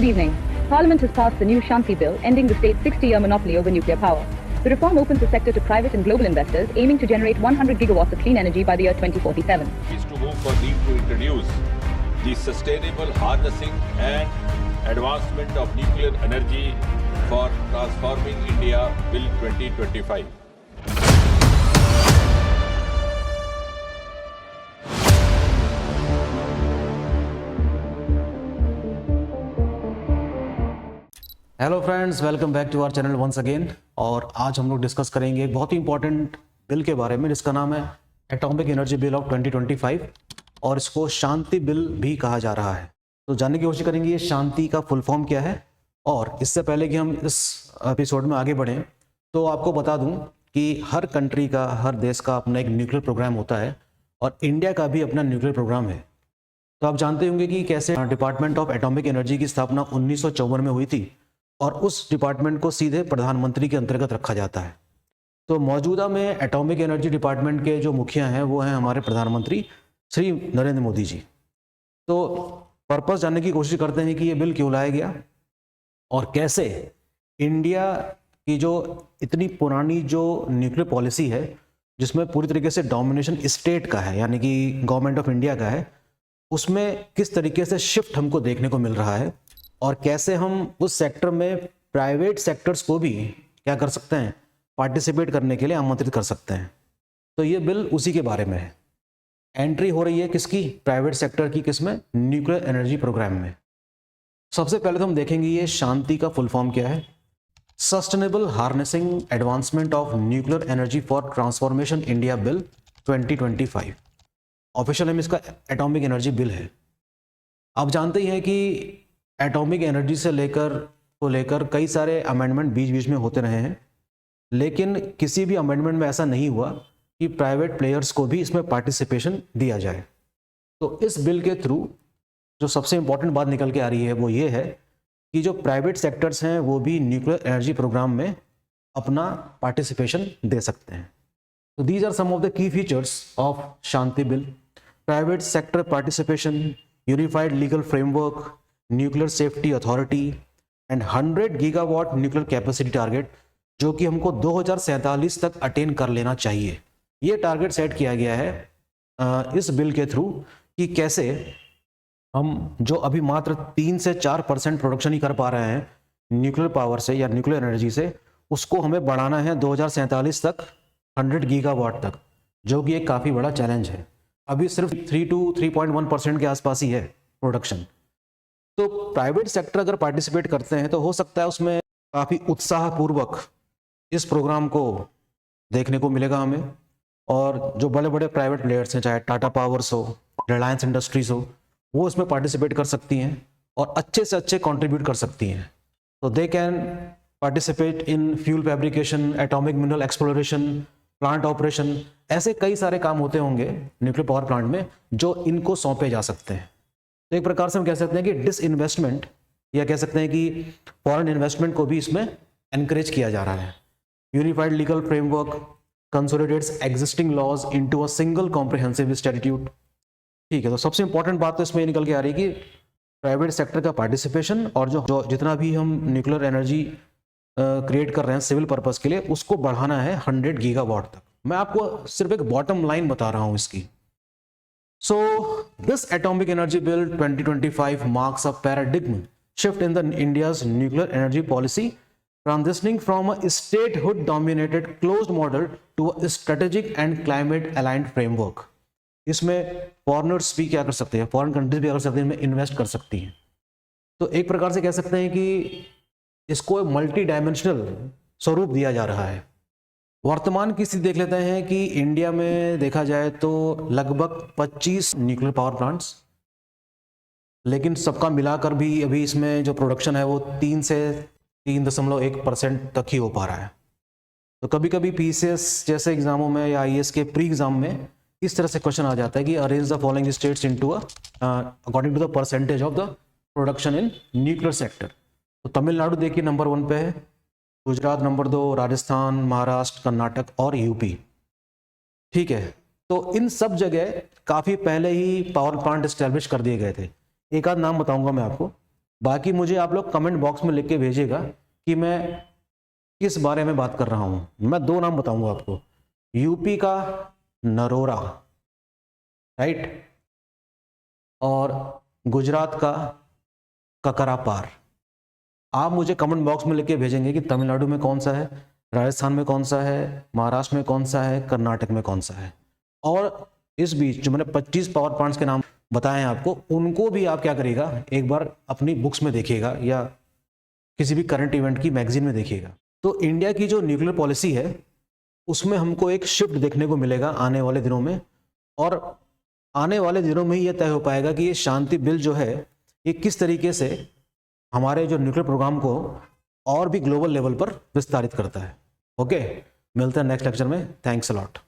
Good evening. Parliament has passed the new Shanti Bill, ending the state's 60-year monopoly over nuclear power. The reform opens the sector to private and global investors, aiming to generate 100 gigawatts of clean energy by the year 2047. Is to move for need to introduce the sustainable harnessing and advancement of nuclear energy for transforming India Bill 2025. Hello friends, welcome back to our channel once again. और आज हम लोग discuss करेंगे एक बहुत ही important bill के बारे में जिसका नाम है एटॉमिक एनर्जी बिल ऑफ 2025 और इसको शांति बिल भी कहा जा रहा है। तो जानने की कोशिश करेंगे ये शांति का फुल फॉर्म क्या है। और इससे पहले कि हम इस एपिसोड में आगे बढ़ें तो आपको बता दूं कि हर कंट्री का, हर देश का अपना एक न्यूक्लियर प्रोग्राम होता है और इंडिया का भी अपना न्यूक्लियर प्रोग्राम है। तो आप जानते होंगे कि कैसे डिपार्टमेंट ऑफ एटॉमिक एनर्जी की स्थापना 1954 में हुई थी और उस डिपार्टमेंट को सीधे प्रधानमंत्री के अंतर्गत रखा जाता है। तो मौजूदा में एटॉमिक एनर्जी डिपार्टमेंट के जो मुखिया हैं वो हैं हमारे प्रधानमंत्री श्री नरेंद्र मोदी जी। तो पर्पस जानने की कोशिश करते हैं कि ये बिल क्यों लाया गया और कैसे इंडिया की जो इतनी पुरानी जो न्यूक्लियर पॉलिसी है जिसमें पूरी तरीके से डोमिनेशन स्टेट का है, यानी कि गवर्नमेंट ऑफ इंडिया का है, उसमें किस तरीके से शिफ्ट हमको देखने को मिल रहा है और कैसे हम उस सेक्टर में प्राइवेट सेक्टर्स को भी क्या कर सकते हैं, पार्टिसिपेट करने के लिए आमंत्रित कर सकते हैं। तो ये बिल उसी के बारे में है। एंट्री हो रही है किसकी? प्राइवेट सेक्टर की। किसमें? न्यूक्लियर एनर्जी प्रोग्राम में। सबसे पहले तो हम देखेंगे ये शांति का फुल फॉर्म क्या है। Sustainable harnessing advancement of nuclear energy for transformation India bill 2025। Official name इसका एटॉमिक एनर्जी बिल है। आप जानते ही हैं कि एटॉमिक एनर्जी से लेकर कई सारे अमेंडमेंट बीच बीच में होते रहे हैं, लेकिन किसी भी अमेंडमेंट में ऐसा नहीं हुआ कि प्राइवेट प्लेयर्स को भी इसमें पार्टिसिपेशन दिया जाए। तो इस बिल के थ्रू जो सबसे इंपॉर्टेंट बात निकल के आ रही है वो ये है कि जो प्राइवेट सेक्टर्स हैं वो भी न्यूक्लियर एनर्जी प्रोग्राम में अपना पार्टिसिपेशन दे सकते हैं। तो these are some of the key features of Shanti bill. Private sector participation, unified legal framework, nuclear safety authority and 100 gigawatt nuclear capacity target, जो कि हमको 2047 तक अटेन कर लेना चाहिए। ये टारगेट सेट किया गया है इस बिल के थ्रू कि कैसे हम जो अभी मात्र 3 से 4% प्रोडक्शन ही कर पा रहे हैं न्यूक्लियर पावर से या न्यूक्लियर एनर्जी से, उसको हमें बढ़ाना है 2047 तक 100 गीगावाट तक, जो कि एक काफ़ी बड़ा चैलेंज है। अभी सिर्फ 3 to 3.1% के आसपास ही है प्रोडक्शन। तो प्राइवेट सेक्टर अगर पार्टिसिपेट करते हैं तो हो सकता है उसमें काफ़ी उत्साहपूर्वक इस प्रोग्राम को देखने को मिलेगा हमें। और जो बड़े बड़े प्राइवेट प्लेयर्स हैं, चाहे टाटा पावर्स हो, रिलायंस इंडस्ट्रीज हो, वो इसमें पार्टिसिपेट कर सकती हैं और अच्छे से अच्छे कंट्रीब्यूट कर सकती हैं। तो they can participate in fuel fabrication, atomic mineral exploration, plant operation. ऐसे कई सारे काम होते होंगे न्यूक्लियर पावर प्लांट में जो इनको सौंपे जा सकते हैं। तो एक प्रकार से हम कह सकते हैं कि डिसइन्वेस्टमेंट, या कह सकते हैं कि फॉरेन इन्वेस्टमेंट को भी इसमें एनकरेज किया जा रहा है। Unified legal framework consolidates existing laws into a single comprehensive statute. ठीक है, तो सबसे इंपॉर्टेंट बात तो इसमें निकल के आ रही है कि प्राइवेट सेक्टर का पार्टिसिपेशन और जो जितना भी हम न्यूक्लियर एनर्जी क्रिएट कर रहे हैं सिविल पर्पस के लिए, उसको बढ़ाना है 100 गीगावाट तक। मैं आपको सिर्फ एक बॉटम लाइन बता रहा हूँ इसकी। So, this Atomic Energy Bill 2025 marks a paradigm shift in the India's nuclear energy policy, transitioning from a statehood-dominated closed model to a strategic and climate-aligned framework. इसमें फॉरेनर्स भी क्या कर सकते हैं, फॉरेन कंट्रीज भी क्या कर सकते हैं, इनमें इन्वेस्ट कर सकती हैं। तो एक प्रकार से कह सकते हैं कि इसको मल्टी डायमेंशनल स्वरूप दिया जा रहा है। वर्तमान की स्थिति देख लेते हैं कि इंडिया में देखा जाए तो लगभग 25 न्यूक्लियर पावर प्लांट्स, लेकिन सबका मिलाकर भी अभी इसमें जो प्रोडक्शन है वो 3 से 3.1% तक ही हो पा रहा है। तो कभी कभी पीसीएस जैसे एग्जामों में या आईएएस के प्री एग्जाम में इस तरह से क्वेश्चन आ जाता है कि arrange the following states into according to the percentage of the production in nuclear sector. तो तमिलनाडु देखिए नंबर 1 पे है, गुजरात नंबर 2, राजस्थान, महाराष्ट्र, कर्नाटक और यूपी। ठीक है, तो इन सब जगह काफ़ी पहले ही पावर प्लांट इस्टेब्लिश कर दिए गए थे। एक आध नाम बताऊंगा मैं आपको। बाकी मुझे आप लोग कमेंट बॉक्स में लिख के भेजिएगा कि मैं किस बारे में बात कर रहा हूं। मैं 2 नाम बताऊंगा आपको, यूपी का नरोरा, राइट, और गुजरात का ककरापार। आप मुझे कमेंट बॉक्स में लिख के भेजेंगे कि तमिलनाडु में कौन सा है, राजस्थान में कौन सा है, महाराष्ट्र में कौन सा है, कर्नाटक में कौन सा है। और इस बीच जो मैंने 25 पावर प्लांट्स के नाम बताए हैं आपको, उनको भी आप क्या करिएगा, एक बार अपनी बुक्स में देखिएगा या किसी भी करंट इवेंट की मैगजीन में देखिएगा। तो इंडिया की जो न्यूक्लियर पॉलिसी है उसमें हमको एक शिफ्ट देखने को मिलेगा आने वाले दिनों में, और आने वाले दिनों में ही यह तय हो पाएगा कि ये शांति बिल जो है ये किस तरीके से हमारे जो न्यूक्लियर प्रोग्राम को और भी ग्लोबल लेवल पर विस्तारित करता है। ओके, मिलते हैं नेक्स्ट लेक्चर में। Thanks a lot.